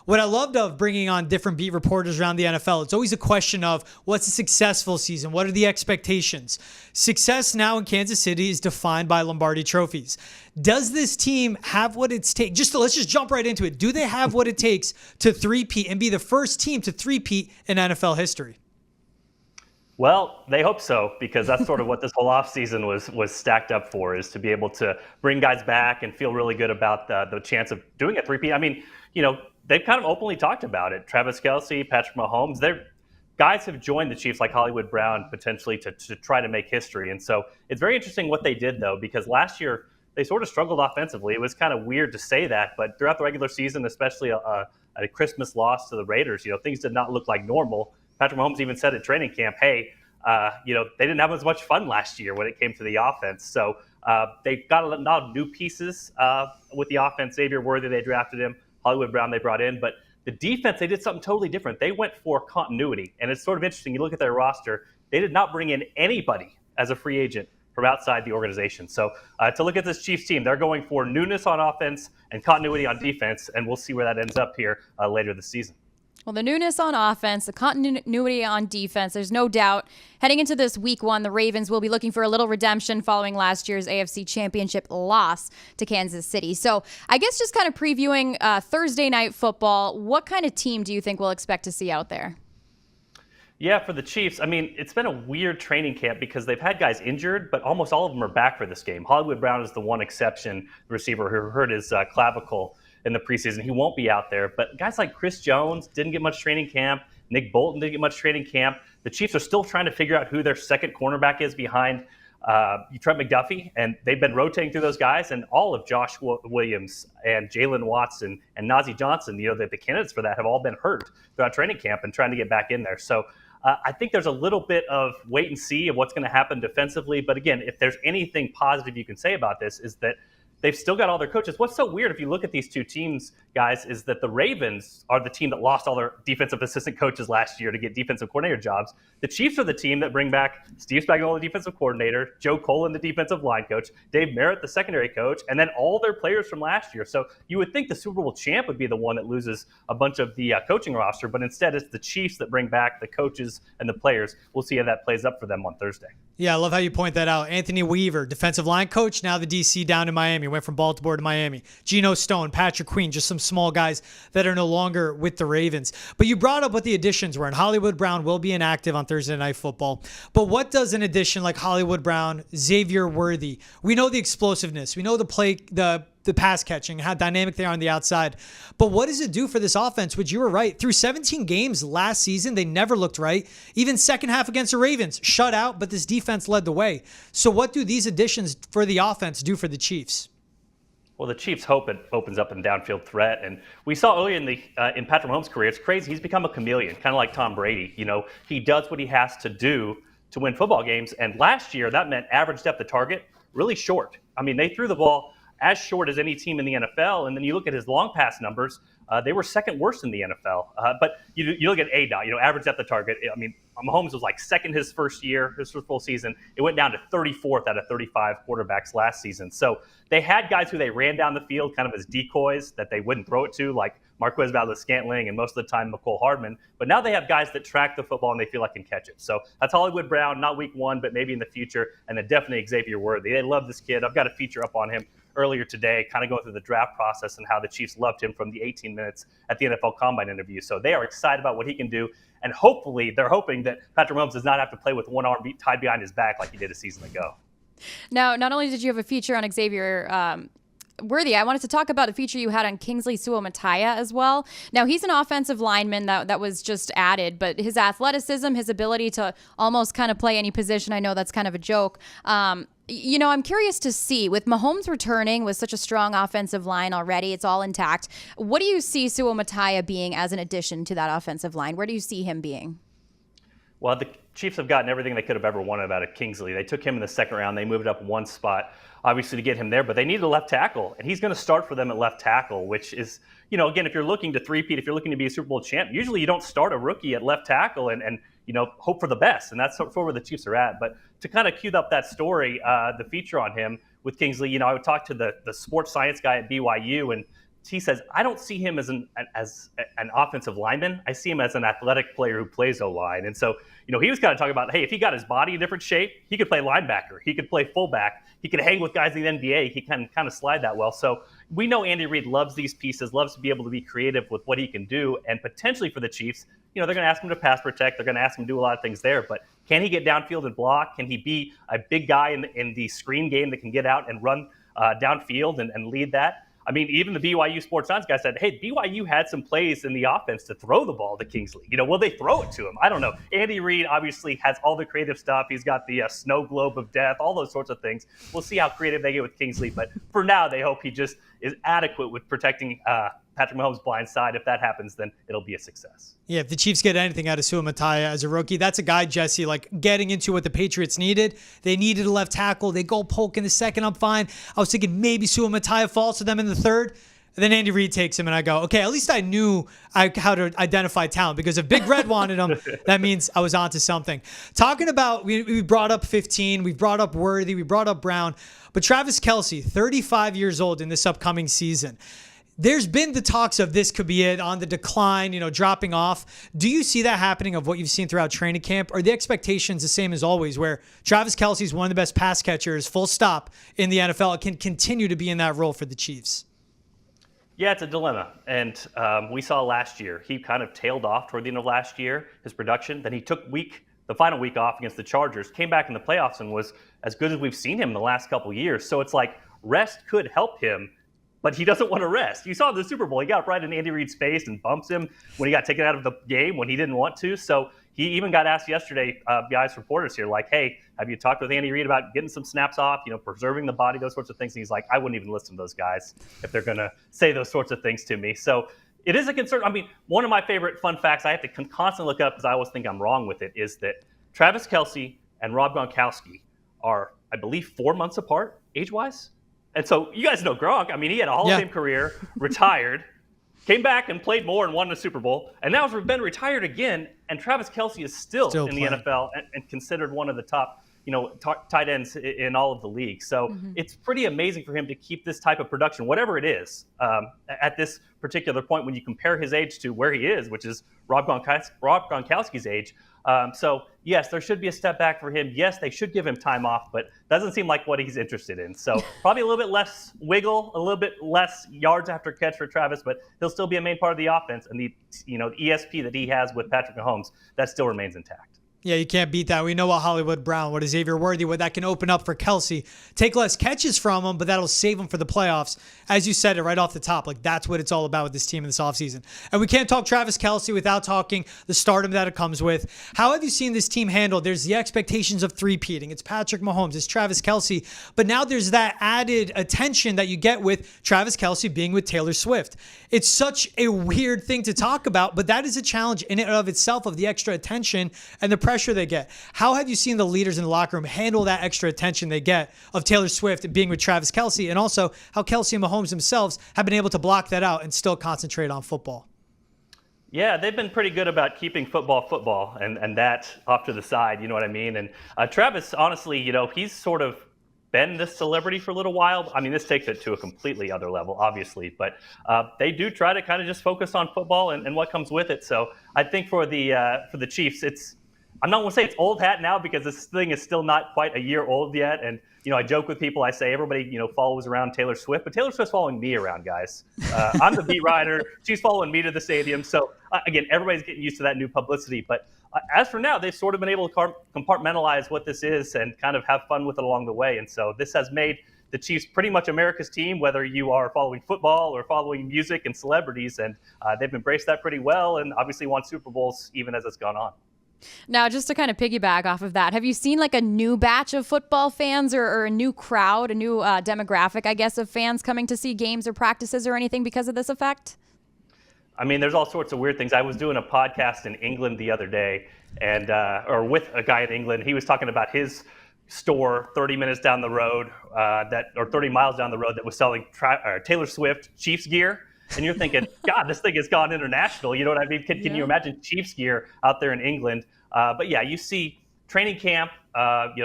what I loved of bringing on different beat reporters around the NFL, it's always a question of what's a successful season? What are the expectations? Success now in Kansas City is defined by Lombardi trophies. Does this team have what it takes? Let's just jump right into it. Do they have what it takes to three-peat and be the first team to three-peat in NFL history? Well, they hope so, because that's sort of what this whole offseason was stacked up for, is to be able to bring guys back and feel really good about the chance of doing a three-peat. I mean, they've kind of openly talked about it. Travis Kelce, Patrick Mahomes, guys have joined the Chiefs like Hollywood Brown potentially to try to make history. And so it's very interesting what they did, though, because last year they sort of struggled offensively. It was kind of weird to say that, but throughout the regular season, especially a Christmas loss to the Raiders, things did not look like normal. Patrick Mahomes even said at training camp, hey, they didn't have as much fun last year when it came to the offense. So they got a lot of new pieces with the offense. Xavier Worthy, they drafted him. Hollywood Brown, they brought in. But the defense, they did something totally different. They went for continuity. And it's sort of interesting. You look at their roster, they did not bring in anybody as a free agent from outside the organization. So to look at this Chiefs team, they're going for newness on offense and continuity on defense. And we'll see where that ends up here later this season. Well, the newness on offense, the continuity on defense, there's no doubt. Heading into this week one, the Ravens will be looking for a little redemption following last year's AFC Championship loss to Kansas City. So I guess just kind of previewing Thursday night football, what kind of team do you think we'll expect to see out there? Yeah, for the Chiefs, I mean, it's been a weird training camp because they've had guys injured, but almost all of them are back for this game. Hollywood Brown is the one exception, the receiver who hurt his clavicle in the preseason. He won't be out there. But guys like Chris Jones didn't get much training camp. Nick Bolton didn't get much training camp. The Chiefs are still trying to figure out who their second cornerback is behind Trent McDuffie, and they've been rotating through those guys, and all of Josh Williams and Jalen Watson and Najee Johnson, the candidates for that have all been hurt throughout training camp and trying to get back in there. So I think there's a little bit of wait and see of what's going to happen defensively. But again, if there's anything positive you can say about this, is that they've still got all their coaches. What's so weird if you look at these two teams, guys, is that the Ravens are the team that lost all their defensive assistant coaches last year to get defensive coordinator jobs. The Chiefs are the team that bring back Steve Spagnuolo, the defensive coordinator, Joe Colin, the defensive line coach, Dave Merritt, the secondary coach, and then all their players from last year. So you would think the Super Bowl champ would be the one that loses a bunch of the coaching roster, but instead it's the Chiefs that bring back the coaches and the players. We'll see how that plays up for them on Thursday. Yeah, I love how you point that out. Anthony Weaver, defensive line coach, now the DC down in Miami, went from Baltimore to Miami. Geno Stone, Patrick Queen, just some small guys that are no longer with the Ravens. But you brought up what the additions were, and Hollywood Brown will be inactive on Thursday Night Football. But what does an addition like Hollywood Brown, Xavier Worthy, we know the explosiveness, we know the play, the pass catching, how dynamic they are on the outside. But what does it do for this offense, which you were right? Through 17 games last season, they never looked right. Even second half against the Ravens, shut out, but this defense led the way. So what do these additions for the offense do for the Chiefs? Well, the Chiefs hope it opens up an downfield threat. And we saw early in Patrick Mahomes' career, it's crazy. He's become a chameleon, kind of like Tom Brady. He does what he has to do to win football games. And last year, that meant average depth of target really short. I mean, they threw the ball as short as any team in the NFL. And then you look at his long pass numbers, they were second worst in the NFL. But you look at ADOT, average depth of target. I mean, Mahomes was like second his first year, his first full season. It went down to 34th out of 35 quarterbacks last season. So they had guys who they ran down the field kind of as decoys that they wouldn't throw it to, like Marquez Valdes-Scantling and most of the time McCole Hardman. But now they have guys that track the football and they feel like can catch it. So that's Hollywood Brown, not week one, but maybe in the future. And then definitely Xavier Worthy. They love this kid. I've got a feature up on him earlier today, kind of going through the draft process and how the Chiefs loved him from the 18 minutes at the NFL Combine interview. So they are excited about what he can do. And hopefully they're hoping that Patrick Mahomes does not have to play with one arm tied behind his back like he did a season ago. Now, not only did you have a feature on Xavier Worthy, I wanted to talk about a feature you had on Kingsley Suamataia as well. Now, he's an offensive lineman that was just added, but his athleticism, his ability to almost kind of play any position, I know that's kind of a joke. I'm curious to see, with Mahomes returning with such a strong offensive line already, it's all intact. What do you see Suamataia being as an addition to that offensive line? Where do you see him being? Well, the Chiefs have gotten everything they could have ever wanted out of Kingsley. They took him in the second round. They moved up one spot, obviously, to get him there. But they needed a left tackle, and he's going to start for them at left tackle, which is, again, if you're looking to three-peat, if you're looking to be a Super Bowl champ, usually you don't start a rookie at left tackle and hope for the best. And that's sort of where the Chiefs are at. But to kind of cue up that story, the feature on him with Kingsley, I would talk to the sports science guy at BYU, and he says, I don't see him as an offensive lineman. I see him as an athletic player who plays O-line. And so, he was kind of talking about, hey, if he got his body in different shape, he could play linebacker. He could play fullback. He could hang with guys in the NBA. He can kind of slide that well. So we know Andy Reid loves these pieces, loves to be able to be creative with what he can do. And potentially for the Chiefs, they're going to ask him to pass protect. They're going to ask him to do a lot of things there. But can he get downfield and block? Can he be a big guy in the screen game that can get out and run downfield and lead that? I mean, even the BYU Sports Science guy said, hey, BYU had some plays in the offense to throw the ball to Kingsley. Will they throw it to him? I don't know. Andy Reid obviously has all the creative stuff. He's got the snow globe of death, all those sorts of things. We'll see how creative they get with Kingsley. But for now, they hope he just is adequate with protecting Patrick Mahomes' blind side. If that happens, then it'll be a success. Yeah, if the Chiefs get anything out of Suamataia as a rookie, that's a guy, Jesse, like getting into what the Patriots needed. They needed a left tackle. They go Polk in the second. I'm fine. I was thinking maybe Suamataia falls to them in the third. And then Andy Reid takes him, and I go, okay, at least I knew how to identify talent, because if Big Red wanted him, that means I was onto something. Talking about, we brought up 15, we brought up Worthy, we brought up Brown, but Travis Kelce, 35 years old in this upcoming season. There's been the talks of this could be it, on the decline, dropping off. Do you see that happening of what you've seen throughout training camp? Are the expectations the same as always, where Travis Kelce is one of the best pass catchers, full stop, in the NFL, can continue to be in that role for the Chiefs? Yeah, it's a dilemma. And we saw last year, he kind of tailed off toward the end of last year, his production. Then he took the final week off against the Chargers, came back in the playoffs and was as good as we've seen him in the last couple of years. So it's like rest could help him, but he doesn't want to rest. You saw in the Super Bowl, he got right in Andy Reid's face and bumps him when he got taken out of the game when he didn't want to. So he even got asked yesterday, guys, reporters here, like, hey, have you talked with Andy Reid about getting some snaps off, preserving the body, those sorts of things? And he's like, I wouldn't even listen to those guys if they're going to say those sorts of things to me. So it is a concern. I mean, one of my favorite fun facts I have to constantly look up because I always think I'm wrong with it is that Travis Kelce and Rob Gronkowski are, I believe, 4 months apart age-wise. And so you guys know Gronk. I mean, he had a Hall of Fame career, retired, came back and played more and won the Super Bowl, and now has been retired again. And Travis Kelce is still in the NFL and considered one of the top, tight ends in all of the league. So it's pretty amazing for him to keep this type of production, whatever it is, at this particular point when you compare his age to where he is, which is Rob Gronkowski's age. So, yes, there should be a step back for him. Yes, they should give him time off, but doesn't seem like what he's interested in. So probably a little bit less wiggle, a little bit less yards after catch for Travis, but he'll still be a main part of the offense. And the ESP that he has with Patrick Mahomes, that still remains intact. Yeah, you can't beat that. We know what Hollywood Brown, what Xavier Worthy, what that can open up for Kelce. Take less catches from him, but that'll save him for the playoffs. As you said it right off the top, like that's what it's all about with this team in this offseason. And we can't talk Travis Kelce without talking the stardom that it comes with. How have you seen this team handled? There's the expectations of three-peating. It's Patrick Mahomes, it's Travis Kelce, but now there's that added attention that you get with Travis Kelce being with Taylor Swift. It's such a weird thing to talk about, but that is a challenge in and of itself, of the extra attention and the pressure they get. How have you seen the leaders in the locker room handle that extra attention they get of Taylor Swift being with Travis Kelce, and also how Kelce and Mahomes themselves have been able to block that out and still concentrate on football? Yeah, they've been pretty good about keeping football and that off to the side, you know what I mean? And Travis, honestly, he's sort of been this celebrity for a little while. I mean, this takes it to a completely other level, obviously, but they do try to kind of just focus on football and what comes with it. So I think for the Chiefs, I'm not going to say it's old hat now because this thing is still not quite a year old yet. And, I joke with people, I say everybody, follows around Taylor Swift, but Taylor Swift's following me around, guys. I'm the beat writer. She's following me to the stadium. So, again, everybody's getting used to that new publicity. But as for now, they've sort of been able to compartmentalize what this is and kind of have fun with it along the way. And so this has made the Chiefs pretty much America's team, whether you are following football or following music and celebrities. And they've embraced that pretty well and obviously won Super Bowls even as it's gone on. Now, just to kind of piggyback off of that, have you seen like a new batch of football fans or a new crowd, a new demographic, I guess, of fans coming to see games or practices or anything because of this effect? I mean, there's all sorts of weird things. I was doing a podcast in England the other day and or with a guy in England. He was talking about his store 30 minutes down the road or 30 miles down the road that was selling Taylor Swift Chiefs gear. And you're thinking, God, this thing has gone international. You know what I mean? Can you imagine Chiefs gear out there in England? But yeah, you see training camp,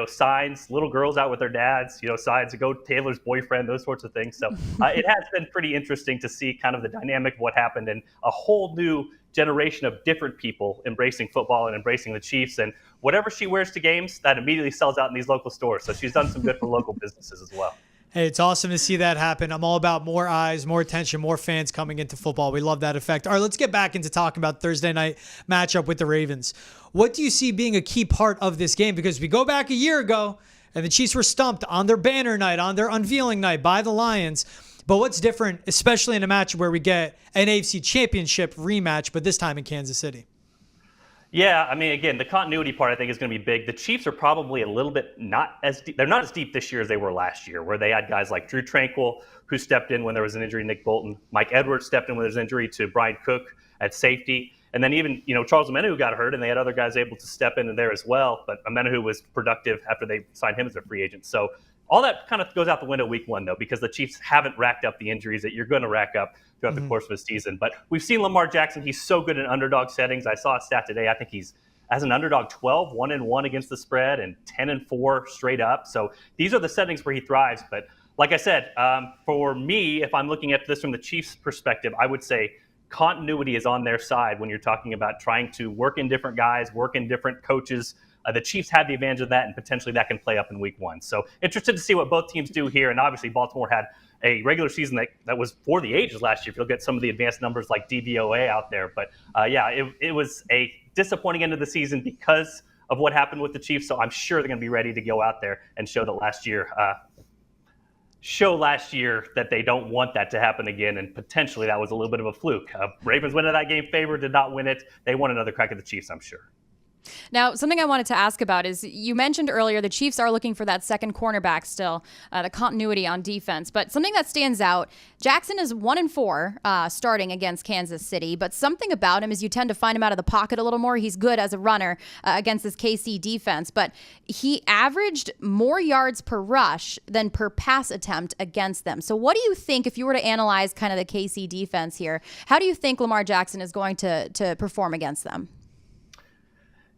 signs, little girls out with their dads, signs to go Taylor's boyfriend, those sorts of things. So it has been pretty interesting to see kind of the dynamic of what happened and a whole new generation of different people embracing football and embracing the Chiefs. And whatever she wears to games, that immediately sells out in these local stores. So she's done some good for local businesses as well. Hey, it's awesome to see that happen. I'm all about more eyes, more attention, more fans coming into football. We love that effect. All right, let's get back into talking about Thursday night matchup with the Ravens. What do you see being a key part of this game? Because we go back a year ago, and the Chiefs were stumped on their banner night, on their unveiling night by the Lions. But what's different, especially in a match where we get an AFC Championship rematch, but this time in Kansas City? Yeah, I mean, again, the continuity part I think is going to be big. The Chiefs are probably a little bit not as deep. They're not as deep this year as they were last year, where they had guys like Drew Tranquill, who stepped in when there was an injury to Nick Bolton. Mike Edwards stepped in when there was an injury to Brian Cook at safety. And then even, Charles Omenihu got hurt, and they had other guys able to step in there as well. But Omenihu was productive after they signed him as a free agent. So all that kind of goes out the window week one, though, because the Chiefs haven't racked up the injuries that you're going to rack up throughout the course of the season. But we've seen Lamar Jackson. He's so good in underdog settings. I saw a stat today. I think he's, as an underdog, 1-1 against the spread and 10-4 straight up. So these are the settings where he thrives. But like I said, for me, if I'm looking at this from the Chiefs' perspective, I would say continuity is on their side when you're talking about trying to work in different guys, work in different coaches. The Chiefs had the advantage of that, and potentially that can play up in week one. So interested to see what both teams do here. And obviously Baltimore had a regular season that was for the ages last year, if you'll get some of the advanced numbers like DVOA out there. But it was a disappointing end of the season because of what happened with the Chiefs. So I'm sure they're going to be ready to go out there and show last year that they don't want that to happen again. And potentially that was a little bit of a fluke. Ravens went into that game favored, did not win it. They want another crack at the Chiefs, I'm sure. Now, something I wanted to ask about is you mentioned earlier the Chiefs are looking for that second cornerback still, the continuity on defense. But something that stands out, Jackson is 1-4 starting against Kansas City. But something about him is you tend to find him out of the pocket a little more. He's good as a runner against this KC defense. But he averaged more yards per rush than per pass attempt against them. So what do you think, if you were to analyze kind of the KC defense here, how do you think Lamar Jackson is going to perform against them?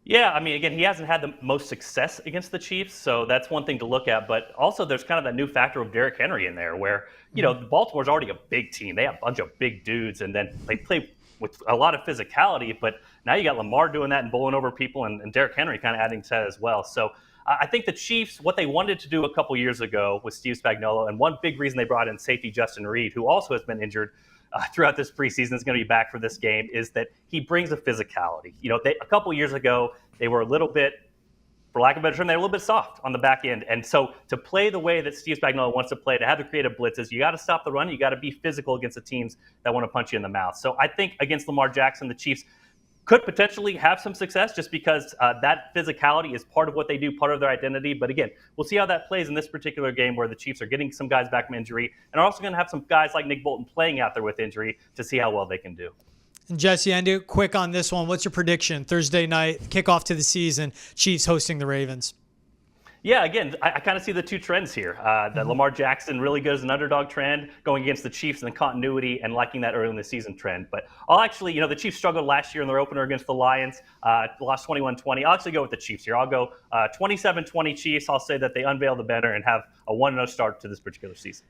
Yeah, I mean, again, he hasn't had the most success against the Chiefs, so that's one thing to look at. But also there's kind of that new factor of Derrick Henry in there where, Baltimore's already a big team. They have a bunch of big dudes, and then they play with a lot of physicality. But now you got Lamar doing that and bowling over people, and Derrick Henry kind of adding to that as well. So I think the Chiefs, what they wanted to do a couple years ago with Steve Spagnuolo, and one big reason they brought in safety Justin Reed, who also has been injured throughout this preseason, is going to be back for this game, is that he brings a physicality. A couple years ago, they were a little bit, for lack of a better term, they were a little bit soft on the back end. And so to play the way that Steve Spagnuolo wants to play, to have the creative blitzes, you got to stop the run. You got to be physical against the teams that want to punch you in the mouth. So I think against Lamar Jackson, the Chiefs could potentially have some success just because that physicality is part of what they do, part of their identity. But again, we'll see how that plays in this particular game where the Chiefs are getting some guys back from injury and are also going to have some guys like Nick Bolton playing out there with injury to see how well they can do. And Jesse, Andy, quick on this one. What's your prediction? Thursday night, kickoff to the season, Chiefs hosting the Ravens. Yeah, again, I kind of see the two trends here. That Lamar Jackson really good as an underdog trend going against the Chiefs and the continuity and liking that early in the season trend. But I'll actually, the Chiefs struggled last year in their opener against the Lions, lost 21-20. I'll actually go with the Chiefs here. I'll go 27-20 Chiefs. I'll say that they unveil the banner and have a 1-0 start to this particular season.